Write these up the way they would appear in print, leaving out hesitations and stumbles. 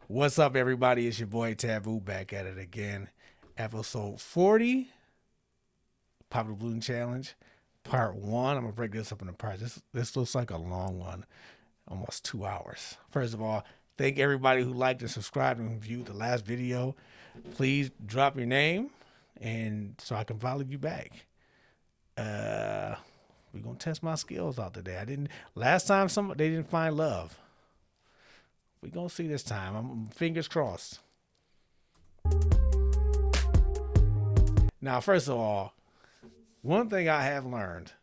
What's up, everybody? It's your boy Taboo back at it again. Episode 40, Popular Balloon Challenge, Part 1. I'm going to break this up into parts. This looks like a long one, almost 2 hours. First of all, thank everybody who liked and subscribed and viewed the last video. Please drop your name and so I can follow you back. We're going to test my skills out today. Last time they didn't find love. We're going to see this time. I'm fingers crossed. Now, first of all, one thing I have learned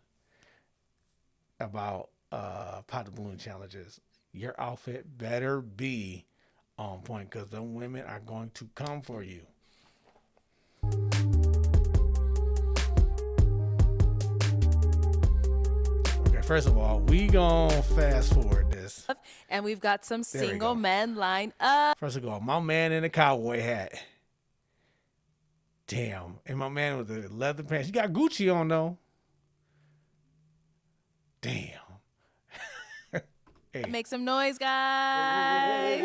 about Pot the Balloon challenges, your outfit better be on point because them women are going to come for you. Okay, first of all, we gonna fast forward this. And we've got some we single go. men lined up. First of all, my man in the cowboy hat. Damn. And my man with the leather pants. You got Gucci on, though. Damn. Hey. Make some noise, guys.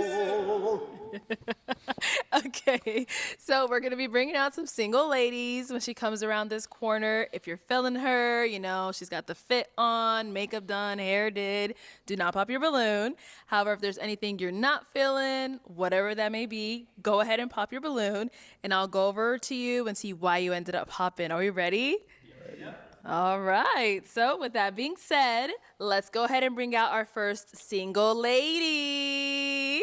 Okay, so we're going to be bringing out some single ladies when she comes around this corner. If you're feeling her, you know, she's got the fit on, makeup done, hair did. Do not pop your balloon. However, if there's anything you're not feeling, whatever that may be, go ahead and pop your balloon, and I'll go over to you and see why you ended up popping. Are we ready? Yeah. All right. So with that being said, let's go ahead and bring out our first single lady.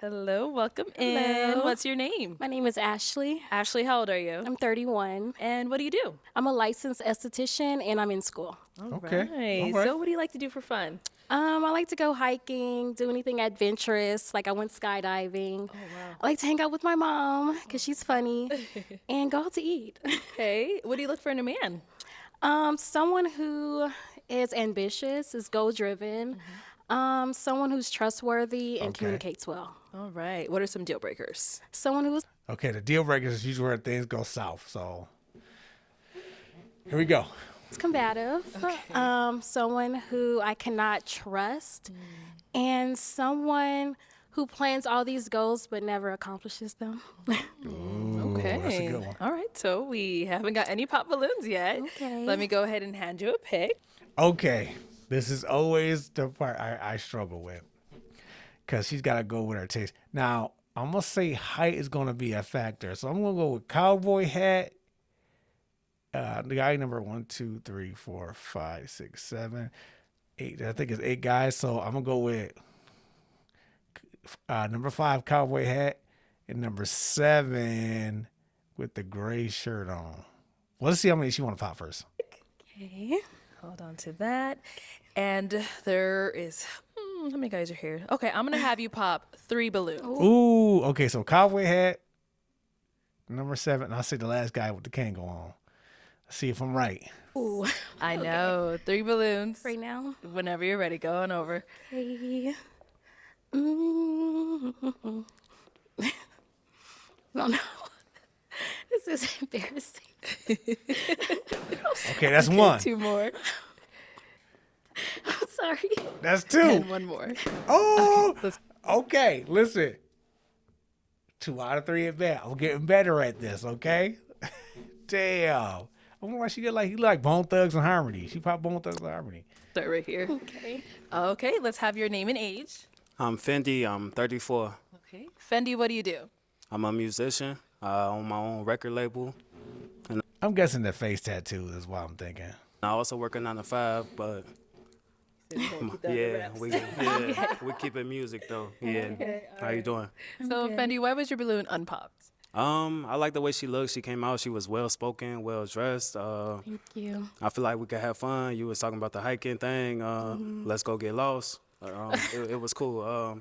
Hello, welcome in. Hello. What's your name? My name is Ashley. Ashley, how old are you? I'm 31. And what do you do? I'm a licensed esthetician and I'm in school. Okay. Right. All right. So what do you like to do for fun? I like to go hiking, do anything adventurous. Like I went skydiving. Oh, wow. I like to hang out with my mom because she's funny and go out to eat. Okay. What do you look for in a man? Someone who is ambitious, is goal-driven. Someone who's trustworthy and communicates well. All right. What are some deal breakers? Someone who's Okay, the deal breakers is usually where things go south. So here we go. combative. Someone who I cannot trust. And someone who plans all these goals but never accomplishes them. Okay. that's a good one. All right. So we haven't got any pop balloons yet. Okay. Let me go ahead and hand you a pick. Okay. This is always the part I struggle with because she's got to go with her taste. Now, I'm going to say height is going to be a factor. So I'm going to go with cowboy hat. The guy number 1, 2, 3, 4, 5, 6, 7, 8. I think it's 8 guys. So I'm going to go with number 5 cowboy hat and number 7 with the gray shirt on. Well, let's see how many she want to pop first. Okay. Hold on to that. And there is, how many guys are here? Okay, I'm going to have you pop 3 balloons. Ooh, okay. So cowboy hat, number 7. And I'll say the last guy with the Kango on. Let's see if I'm right. Ooh. I know. 3 balloons. Right now. Whenever you're ready, go on over. Okay. No, no. This is embarrassing. Okay, that's 1. 2 more. I'm sorry. That's 2. And 1 more. Oh, let's- okay. Listen, 2 out of 3 at bat. I'm getting better at this. Okay. Damn. I wonder why she did he like Bone Thugs and Harmony. She popped Bone Thugs and Harmony. Start right here. Okay. Okay, let's have your name and age. I'm Fendi. I'm 34. Okay. Fendi, what do you do? I'm a musician on my own record label. I'm guessing the face tattoo is what I'm thinking. I also work a 9 to 5, but we keep it music though. Yeah. How you doing? So, Fendi, why was your balloon unpopped? I like the way she looked. She came out. She was well spoken, well dressed. Thank you. I feel like we could have fun. You was talking about the hiking thing. Let's go get lost. It was cool.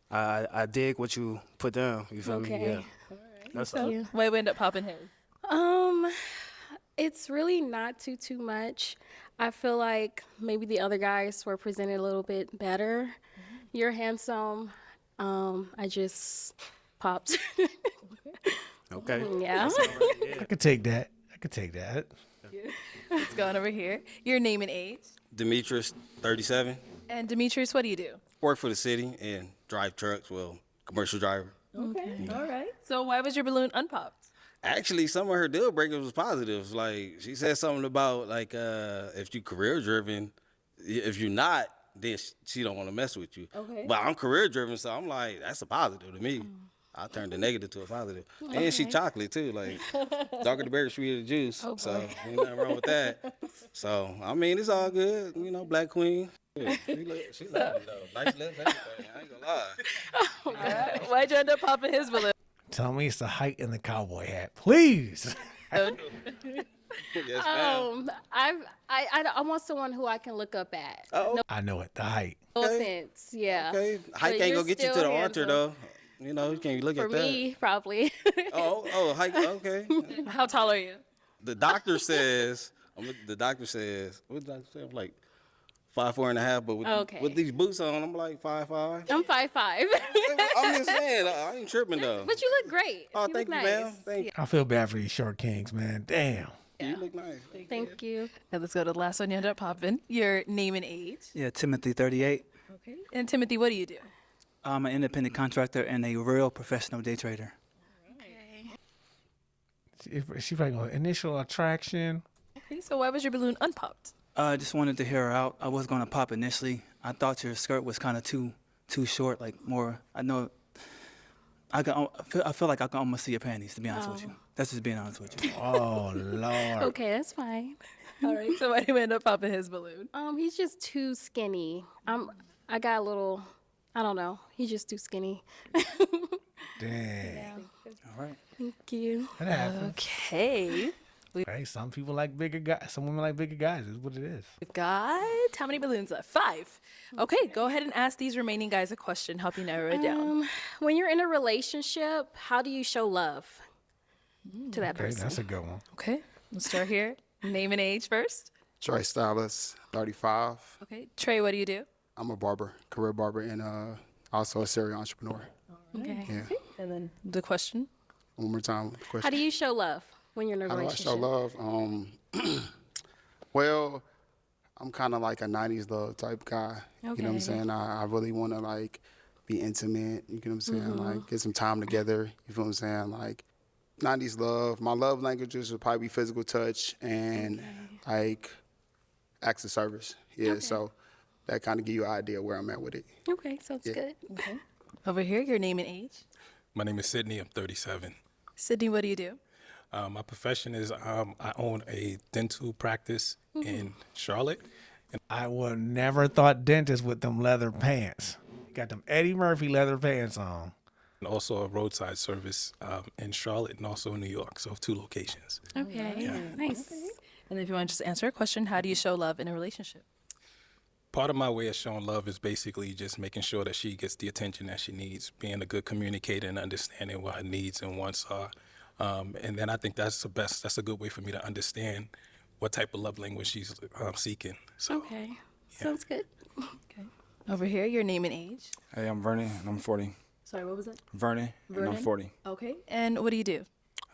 I dig what you put down. You feel me? Okay. Yeah. That's So, all. why we end up popping his? It's really not too much. I feel like maybe the other guys were presented a little bit better. You're handsome. I just popped. Okay. Yeah. I could take that. Let's go on over here. Your name and age. Demetrius, 37. And Demetrius, what do you do? Work for the city and drive trucks. Well, commercial driver. Okay. All right. So why was your balloon unpopped? Actually, some of her deal breakers was positives. Like she said something about like if you career driven, if you're not, then she don't want to mess with you. Okay. But I'm career driven, so I'm like that's a positive to me. I turned the negative to a positive. And she chocolate too, like darker the berry, sweeter the juice. Oh, So boy. ain't nothing wrong with that. So I mean, it's all good. You know, Black Queen. Yeah, she lovely though. Nice lips, everything. I ain't gonna lie. Why'd you end up popping his balloon? Tell me it's the height in the cowboy hat, please. Yes, ma'am. I want someone who I can look up at. Oh, I know it. The height. No offense, yeah. okay. Hike But ain't you're gonna get you to still the altar handsome. though. You know, you can't look For at that. me, probably. Hike. Okay. How tall are you? The doctor says. The doctor says. What the doctor say? I'm like 5'4.5", but Okay. with these boots on, I'm like 5'5". I'm 5'5". I'm just saying, I ain't tripping though. But you look great. Oh, you thank look you, nice. ma'am. Thank you. I feel bad for these short kings, man. Damn. You look nice. Thank you. Now let's go to the last one you end up popping. Your name and age. Yeah, Timothy, 38. Okay. And Timothy, what do you do? I'm an independent contractor and a real professional day trader. She probably going initial attraction. Okay. So why was your balloon unpopped? I just wanted to hear her out. I was going to pop initially. I thought your skirt was kind of too short, like more. I know. I feel like I can almost see your panties. To be honest with you, that's just being honest with you. Oh Lord. Okay, that's fine. All right. So why do you end up popping his balloon? He's just too skinny. I got a little. I don't know. He's just too skinny. Dang. All right. Thank you. That happens. Okay. Hey, some people like bigger guys. Some women like bigger guys. Is what it is. We've got how many balloons left? 5. Okay. Go ahead and ask these remaining guys a question. Help you narrow it down. When you're in a relationship, how do you show love to that Okay, person? that's a good one. Okay. Let's start here. Name and age first. Trey Stylist, 35. Okay. Trey, what do you do? I'm a barber, career barber, and also a serial entrepreneur. Okay. Yeah. And then the question. One more time, question. How do you show love when you're in a How do I relationship? show love? Well, I'm kind of like a 90s love type guy. You know what I'm Okay. saying? I really want to, like, be intimate. You know what I'm saying? Like, get some time together. You feel what I'm saying? Like, 90s love. My love languages would probably be physical touch and, like, acts of service. Yeah, so that kind of give you an idea where I'm at with it. Okay, so it's good. Over here, your name and age. My name is Sydney. I'm 37. Sydney, what do you do? My profession is I own a dental practice in Charlotte. I would never thought dentist with them leather pants. Got them Eddie Murphy leather pants on. And also a roadside service in Charlotte and also in New York. So 2 locations. Okay, nice. And if you want to just answer a question, how do you show love in a relationship? Part of my way of showing love is basically just making sure that she gets the attention that she needs, being a good communicator and understanding what her needs and wants are. And then I think that's a good way for me to understand what type of love language she's seeking. So Okay, sounds good. Okay. Over here, your name and age. Hey, I'm Vernon, and I'm 40. Sorry, what was that? Vernon, and I'm 40. Okay. And what do you do?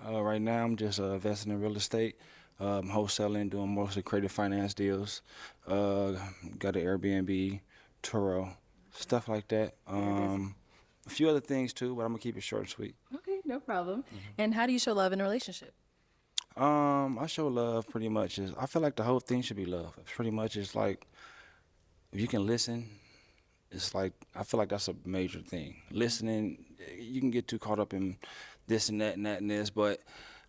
Right now, I'm just investing in real estate, wholesaling, doing mostly creative finance deals. Got an Airbnb, Turo, stuff like that. A few other things too, but I'm gonna keep it short and sweet. Okay, no problem. And how do you show love in a relationship? I show love pretty much. I feel like the whole thing should be love. Pretty much, it's like if you can listen. It's like, I feel like that's a major thing. Listening, you can get too caught up in this and that and that and this, but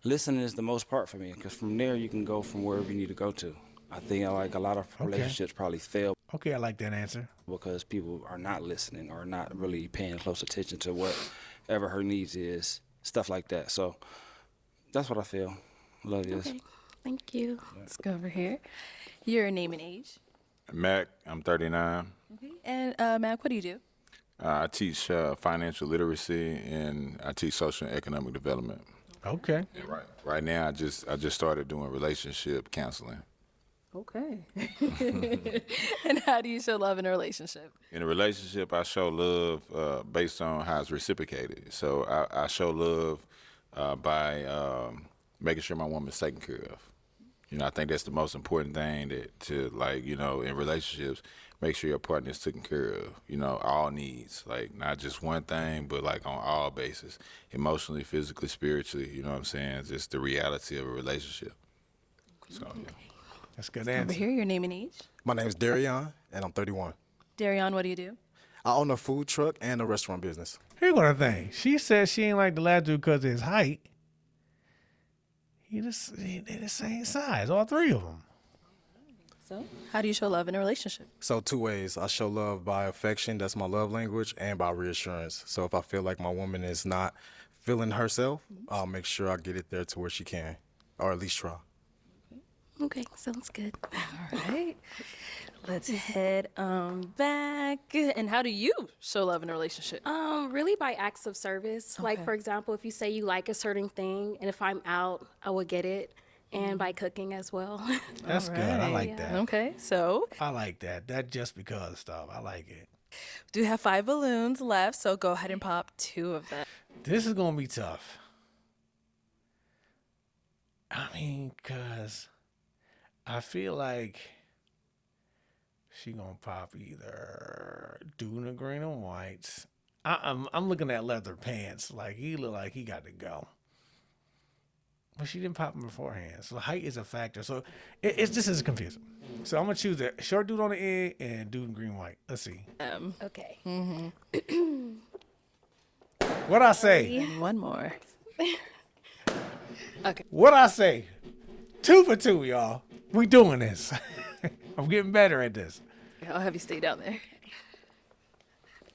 listening is the most part for me, because from there you can go from wherever you need to go to. I think like a lot of relationships probably fail Okay, I like that answer. because people are not listening or not really paying close attention to whatever her needs is, stuff like that. So that's what I feel love is. Okay, thank you. Let's go over here. Your name and age. Mac, I'm 39. Okay. And Mac, what do you do? I teach financial literacy and I teach social and economic development. Okay. And right now, I just started doing relationship counseling. Okay. And how do you show love in a relationship? In a relationship, I show love based on how it's reciprocated. So I show love by making sure my woman's taken care of. I think that's the most important thing to like, in relationships, make sure your partner is taken care of, all needs, like not just one thing, but like on all bases, emotionally, physically, spiritually, you know what I'm saying? Just the reality of a relationship. So, yeah. That's a good Over answer. here, your name and age. My name is Darion, and I'm 31. Darion, what do you do? I own a food truck and a restaurant business. Here's what I think. She said she ain't like the last dude because of his height. They're the same size, all three of them. So, how do you show love in a relationship? So 2 ways. I show love by affection, that's my love language, and by reassurance. So if I feel like my woman is not feeling herself, I'll make sure I get it there to where she can, or at least try. Okay, sounds good. All right. Let's head back. And how do you show love in a relationship? Really by acts of service. Like, Okay. for example, if you say you like a certain thing, and if I'm out, I will get it. And by cooking as well. That's good. I like that. Okay, so I like that. That just because stuff. I like it. do have 5 balloons left, so go ahead and pop 2 of them. This is going to be tough. I mean, because I feel like she going to pop either Duna Green and Whites. I'm looking at leather pants. Like, he look like he got to go. But she didn't pop him beforehand. So height is a factor. So this is confusing. So I'm going to choose the short dude on the end and dude in green white. Let's see. Okay. What I say? And one more. What I say? 2 for 2, y'all. We doing this. I'm getting better at this. I'll have you stay down there.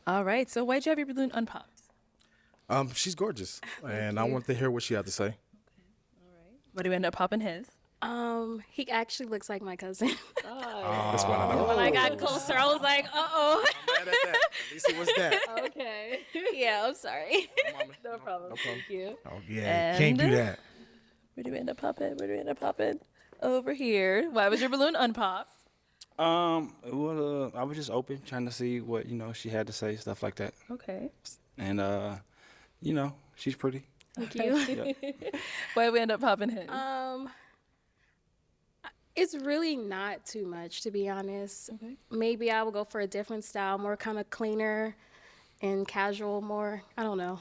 All right, so why'd you have your balloon unpopped? She's gorgeous, and I want to hear what she had to say. What do you end up popping his? He actually looks like my cousin. That's what I know. When I got closer, I was like, uh-oh. Mad at that. At least it was that. Okay. Yeah, I'm sorry. No problem. Thank you. Oh, yeah. Can't do that. Where do we end up popping? Over here. Why was your balloon unpopped? Well, I was just open, trying to see what she had to say, stuff like that. Okay. And she's pretty. Thank you. Why we end up popping his? It's really not too much, to be honest. Okay. Maybe I will go for a different style, more kind of cleaner and casual, more. I don't know.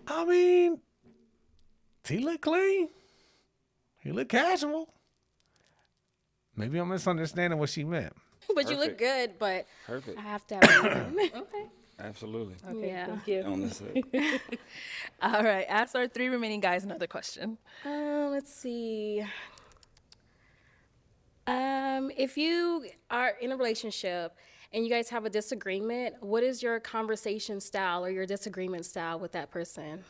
I mean, he look clean. He look casual. Maybe I'm misunderstanding what she meant. But you look good, but Perfect. I have to have a reason. Okay. Absolutely. Yeah. Thank you. On this side. All right. Ask our 3 remaining guys another question. Let's see. If you are in a relationship and you guys have a disagreement, what is your conversation style or your disagreement style with that person?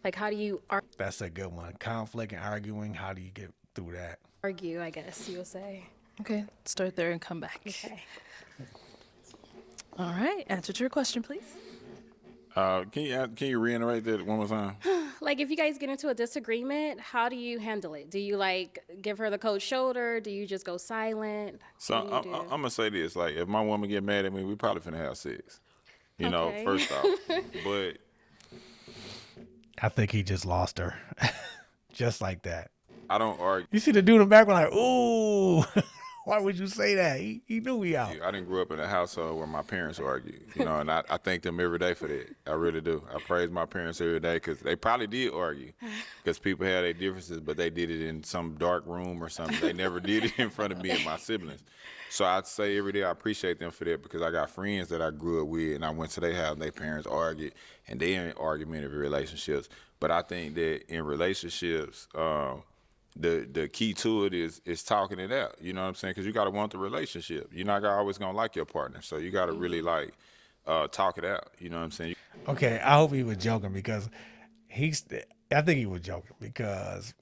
Like, how do you That's a good one. Conflict and arguing. How do you get through that? argue, I guess you would say? Okay. Start there and come back. Okay. All right. Answer to your question, please. Can you reiterate that one more time? Like, if you guys get into a disagreement, how do you handle it? Do you, like, give her the cold shoulder? Do you just go silent? So What do you I'm do? gonna say this: like, if my woman get mad at me, we probably finna have sex. Okay. First off, but I think he just lost her. Just like that. I don't argue. You see the dude in the background like, ooh, why would you say that? He knew we out. I didn't grow up in a household where my parents argued, and I thank them every day for that. I really do. I praise my parents every day because they probably did argue because people had their differences, but they did it in some dark room or something. They never did it in front of me and my siblings. So I'd say every day I appreciate them for that because I got friends that I grew up with and I went to their house and their parents argued and they in argumentative relationships. But I think that in relationships, the key to it is talking it out. You know what I'm saying? Because you got to want the relationship. You're not always going to like your partner. So you got to really talk it out. You know what I'm saying? Okay, I hope he was joking because I think he was joking because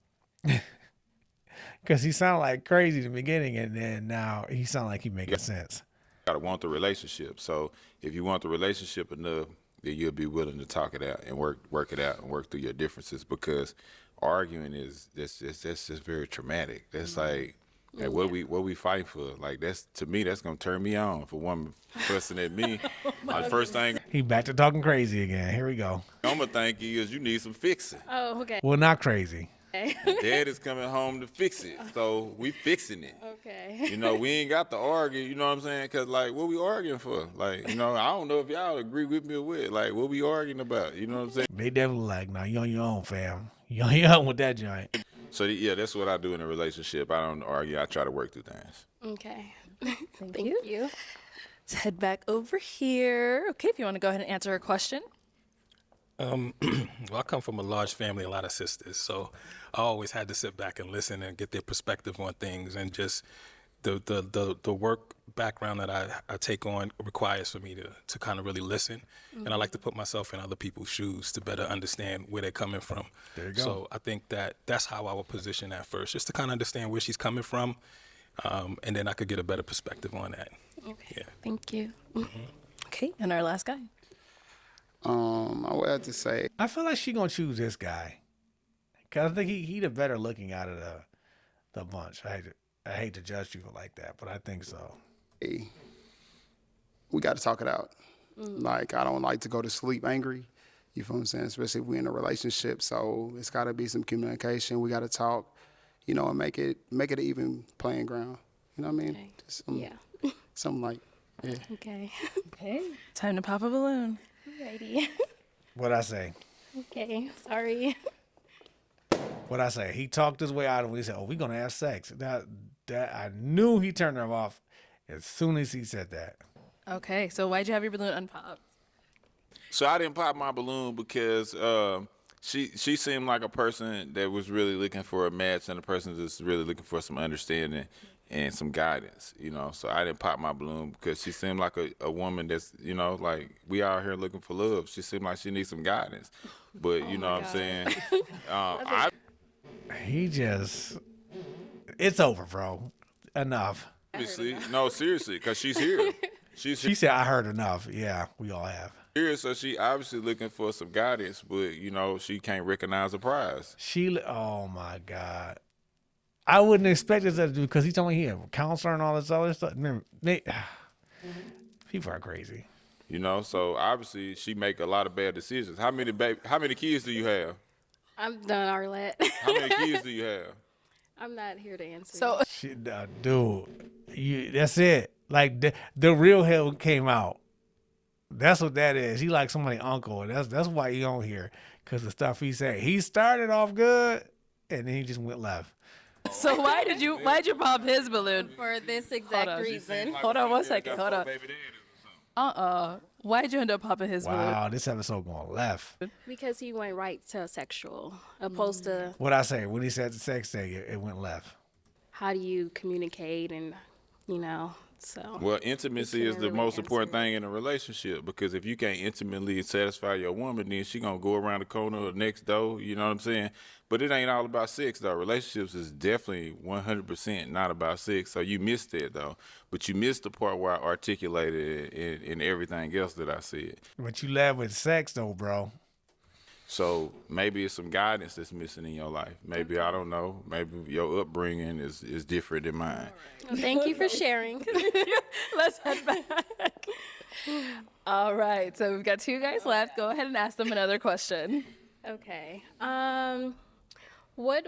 he sounded like crazy in the beginning and then now he sound like he making sense. You got to want the relationship. So if you want the relationship enough, then you'll be willing to talk it out and work it out and work through your differences because arguing is that's just very traumatic. That's like what we fight for. Like to me that's gonna turn me on. If a woman fussing at me, the first thing He back to talking crazy again. Here we go. I'm gonna think is you need some fixing. Oh, okay. Well, not crazy. Okay. Dad is coming home to fix it, so we fixing it. Okay. You know, we ain't got to argue, you know what I'm saying? Because, like, what we arguing for? Like, you know, I don't know if y'all agree with me or what. Like, what we arguing about? You know what I'm saying? They definitely like, nah, you on your own, fam. You on your own with that joint. So, yeah, that's what I do in a relationship. I don't argue. I try to work through things. Okay. Thank you. you. Let's head back over here. Okay, if you want to go ahead and answer her question. Well, I come from a large family, a lot of sisters, so I always had to sit back and listen and get their perspective on things, and just the work background that I take on requires for me to kind of really listen, and I like to put myself in other people's shoes to better understand where they're coming from. There you go. So I think that's how I would position that first, just to kind of understand where she's coming from, and then I could get a better perspective on that. Okay. Yeah. Thank you. Okay, and our last guy. I would have to say, I feel like she gonna choose this guy, cause I think he the better looking out of the bunch. I hate to judge people like that, but I think so. hey, we got to talk it out. Like, I don't like to go to sleep angry. You feel what I'm saying? Especially if we're in a relationship. So it's got to be some communication. We got to talk, you know, and make it an even playing ground. You know what I mean? Okay. Just Yeah. something like, yeah. Okay. Okay. Time to pop a balloon. Alrighty. What I say? Okay. Sorry. What I say? He talked his way out of it. He said, "Oh, we gonna have sex." That I knew he turned her off as soon as he said that. Okay, so why'd you have your balloon unpopped? So I didn't pop my balloon because she seemed like a person that was really looking for a match and a person that's really looking for some understanding and some guidance, you know. So I didn't pop my balloon because she seemed like a woman that's, you know, like we out here looking for love. She seemed like she needs some guidance. But you know what I'm saying? He just, it's over, bro. Enough. Obviously, no, seriously, because she's here. She said, "I heard enough." Yeah, we all have. Here, so she obviously looking for some guidance, but you know she can't recognize the prize. Oh my God. I wouldn't expect this to do because he told me he had a counselor and all this other stuff. Man, people are crazy. You know, so obviously she make a lot of bad decisions. How many kids do you have? I'm done, Arlette. How many kids do you have? I'm not here to answer. So Shit, dude, that's it. Like the real hell came out. That's what that is. He like somebody's uncle. And that's why he on here, because the stuff he said. He started off good, and then he just went left. So why'd you pop his balloon? for this Hold exact on. reason. Hold on 1 second. Hold on. Why'd you end up popping his balloon? Wow, this episode going left. Because he went right to sexual, opposed to What I say when he said the sex thing, it went left. how do you communicate and, you know, so. Well, intimacy You is can't the really most important answer. thing in a relationship, because if you can't intimately satisfy your woman, then she gonna go around the corner or next door. You know what I'm saying? But it ain't all about sex though. Relationships is definitely 100% not about sex. So you missed that though. But you missed the part where I articulated it in everything else that I said. But you left with sex though, bro. So maybe it's some guidance that's missing in your life. Maybe, I don't know. Maybe your upbringing is different than mine. Well, thank you for sharing. Let's head back. All right, so we've got 2 guys left. Go ahead and ask them another question. Okay. How would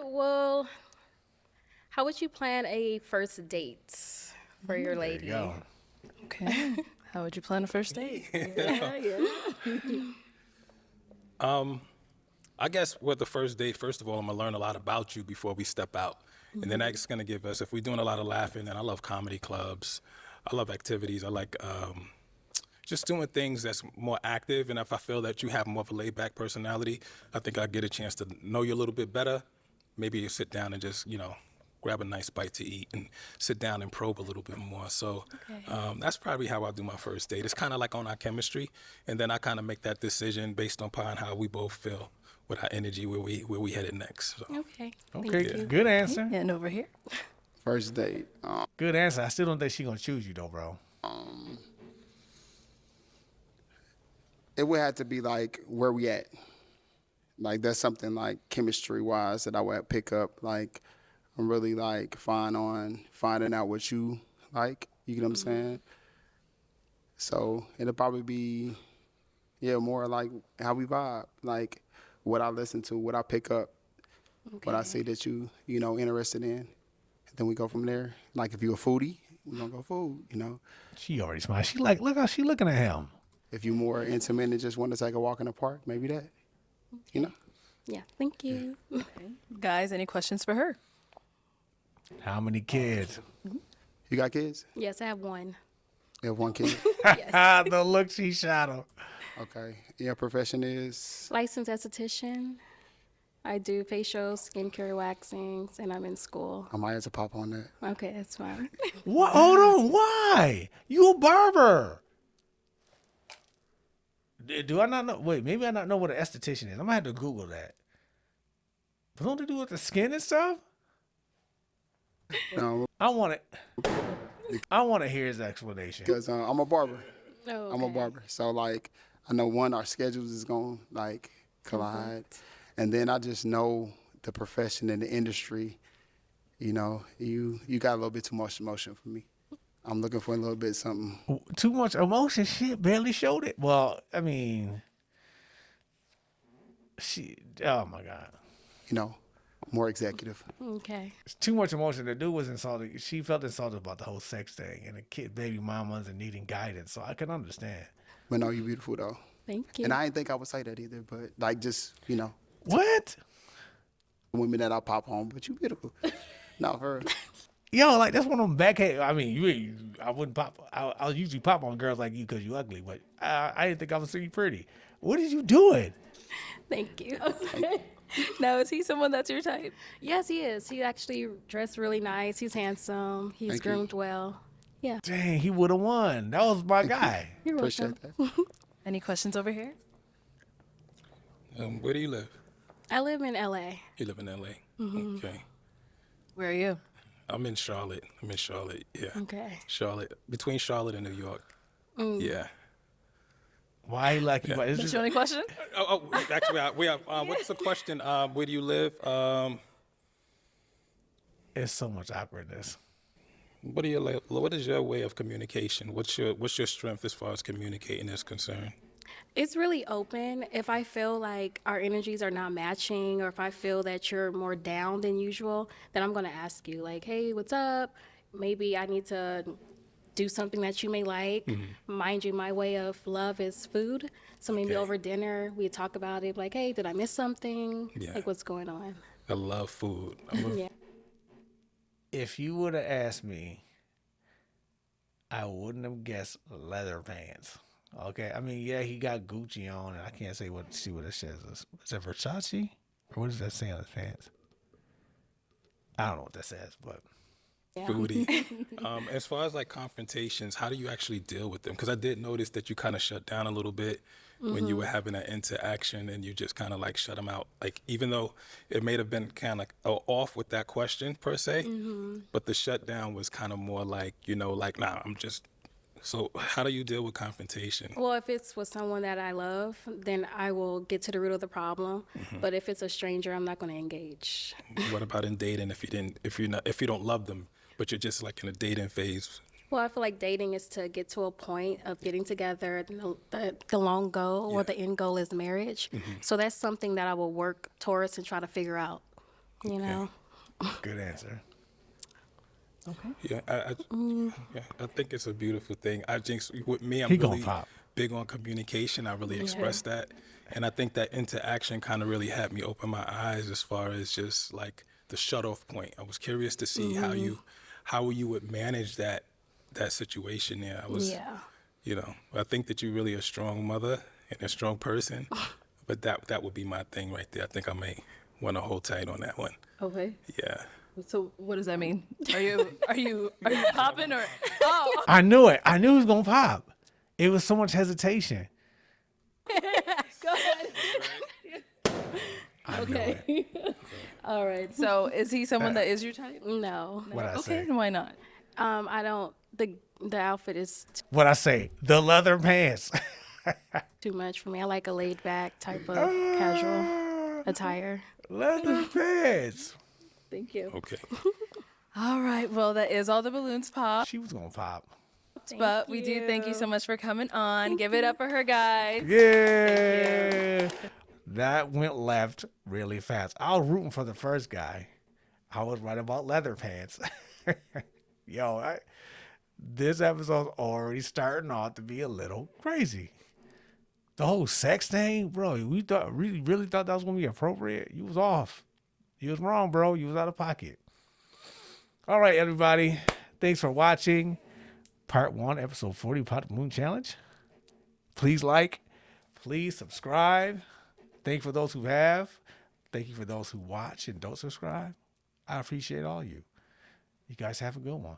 you plan a first date for your There lady? you go. Okay. How would you plan a first date? I guess with the first date, first of all, I'm gonna learn a lot about you before we step out. And then that's gonna give us, if we're doing a lot of laughing, and I love comedy clubs, I love activities, I like just doing things that's more active. And if I feel that you have more of a laid back personality, I think I get a chance to know you a little bit better. Maybe you sit down and just, you know, grab a nice bite to eat and sit down and probe a little bit more. So that's probably how I do my first date. It's kind of like on our chemistry, and then I kind of make that decision based upon how we both feel with our energy, where we headed next. So. Okay. Okay, good answer. And over here. First date. Good answer. I still don't think she gonna choose you though, bro. It would have to be like where we at. Like that's something like chemistry wise that I would pick up. Like I'm really like fine on finding out what you like. You know what I'm saying? So it'll probably be, more like how we vibe. Like what I listen to, what I pick up. what I see that you know interested in, and then we go from there. Like if you're a foodie, we're gonna go food. You know, She already smiled. She like, look how she looking at him. if you're more intimate and just want to take a walk in the park, maybe that. You know, Yeah, thank you. Guys, any questions for her? How many kids? you got kids? Yes, I have one. You have one kid. The look she shot him. Okay. Your profession is Licensed esthetician. I do facials, skincare, waxings, and I'm in school. I might have to pop on that. Okay, that's fine. What? Hold on. Why? You a barber? Do I not know? Wait, maybe I not know what an esthetician is. I'm gonna have to Google that. But don't they do with the skin and stuff? No, I want it. I want to hear his explanation. because I'm a barber. Oh, I'm a okay. barber. So like I know our schedules is going to like collide, and then I just know the profession and the industry. You know, you got a little bit too much emotion for me. I'm looking for a little bit something. Too much emotion. Shit, barely showed it. Well, I mean, she. Oh my god. You know, more executive. Okay. It's too much emotion. The dude was insulted. She felt insulted about the whole sex thing and the kid, baby mamas, and needing guidance. So I can understand. But no, you beautiful though. Thank you. And I didn't think I would say that either. But like just What? women that I pop on. But you beautiful. No, for real. Yo, like that's one of them backhand. I mean, I wouldn't pop. I'll usually pop on girls like you because you ugly, but I didn't think I was so pretty. What is you doing? Thank you. Now, is he someone that's your type? Yes, he is. He actually dressed really nice. He's handsome. He's Thank you. groomed well. Yeah. Dang, he would have won. That was my guy. You're welcome. Appreciate that. Any questions over here? Where do you live? I live in LA. You live in LA. Okay. Where are you? I'm in Charlotte. Yeah. Okay. Charlotte, between Charlotte and New York. Yeah. Why he like you? It's That's just, your only question? Actually, we have. What's the question? Where do you live? it's so much awkwardness. What is your way of communication? What's your strength as far as communicating is concerned? It's really open. If I feel like our energies are not matching, or if I feel that you're more down than usual, then I'm going to ask you, like, hey, what's up? Maybe I need to do something that you may like. Mind you, my way of love is food. So maybe Okay. over dinner, we talk about it, like, hey, did I miss something? Yeah. Like, what's going on? I love food. Yeah. If you would have asked me, I wouldn't have guessed leather pants. Okay, I mean, yeah, he got Gucci on, and I can't see what it says. Is that Versace, or what does that say on his pants? I don't know what that says, but Yeah. Foodie. As far as like confrontations, how do you actually deal with them? Because I did notice that you kind of shut down a little bit when you were having that interaction, and you just kind of like shut them out. Like even though it may have been kind of off with that question per se, but the shutdown was kind of more like, like, nah, I'm just. So how do you deal with confrontation? Well, if it's with someone that I love, then I will get to the root of the problem. But if it's a stranger, I'm not going to engage. What about in dating? If you don't love them, but you're just like in a dating phase? Well, I feel like dating is to get to a point of getting together. The long goal or the end goal is marriage. So that's something that I will work towards and try to figure out. You know. good answer. Yeah, I think it's a beautiful thing. With me, I'm He gonna really pop. big on communication. I really express that, and I think that interaction kind of really had me open my eyes as far as just like the shut off point. I was curious to see how you would manage that situation there. I think that you're really a strong mother and a strong person, but that would be my thing right there. I think I may want to hold tight on that one. Okay. Yeah. So what does that mean? Are you popping or? Oh. I knew it. I knew he was gonna pop. It was so much hesitation. Go ahead. I knew Okay. it. All right. So is he someone that is your type? No. What I Okay. say? Then why not? I don't. The outfit is What I say? The leather pants. too much for me. I like a laid back type of casual attire. Leather pants. Thank you. Okay. All right. Well, that is all the balloons pop. She was gonna pop. But we do thank you so much for coming on. Give it up for her, guys. Yeah. that went left really fast. I was rooting for the first guy. I was right about leather pants. Yo, this episode's already starting off to be a little crazy. The whole sex thing, bro. We thought really thought that was gonna be appropriate. You was off. You was wrong, bro. You was out of pocket. All right, everybody. Thanks for watching part 1, episode 40 Pot Moon Challenge. Please like, please subscribe. Thank you for those who have. Thank you for those who watch and don't subscribe. I appreciate all you. You guys have a good one.